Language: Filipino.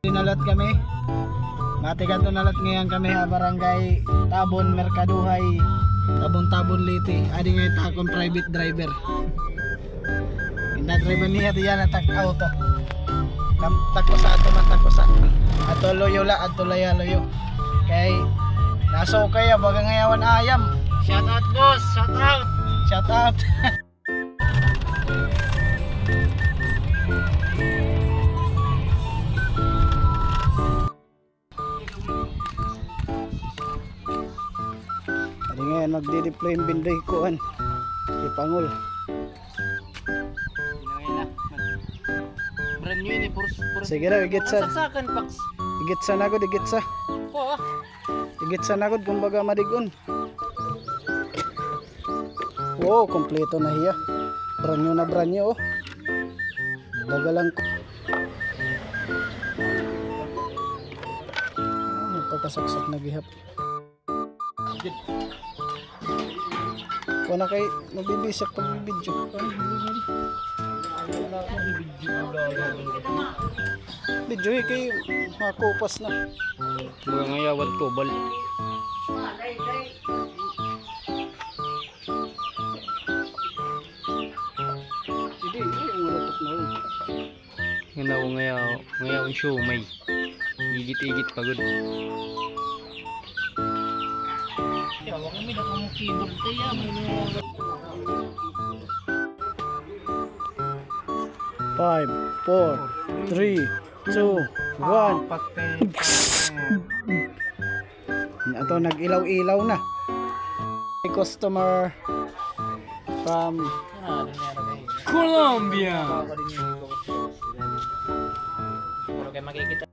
Nalat kami. Matikan to nalat ngayon kami ha barangay Tabon Mercaduhay. Tabon Liti. Adi ngayon takon private driver. Inda driver niya diyan atak auto. Takosa ato man takosa. Ato loyo la ato loyo. Kay naso kaya baga ngayawan ayam. Shout out boss, shout out. Shout out. Adi ngayon magdi-deploy yung bindoy kuan. Si Pangul. Brand new ini purus. Sige raw, igit sa. Saksakan Pax. Igit sa nagod, igit sa. Ko ah. Igit sa nagod kumbaga madigon. Wow, kompleto na hiya. Branyo na branyo oh. Bagalang ko. Pagkasaksak na gihap. Kung na kay mabibisak pag bibidyo. Bidyo eh kay makupas na. Mga ngayawat ko bal. Hindi umulotok na rin. Ngayaw show may. Igit-igit pagod. Ya, wag mi na mo keyboard kaya may 5, 4, 3, 2, 1. Ato nag-ilaw-ilaw na. May customer from Colombia. Pero kay makikita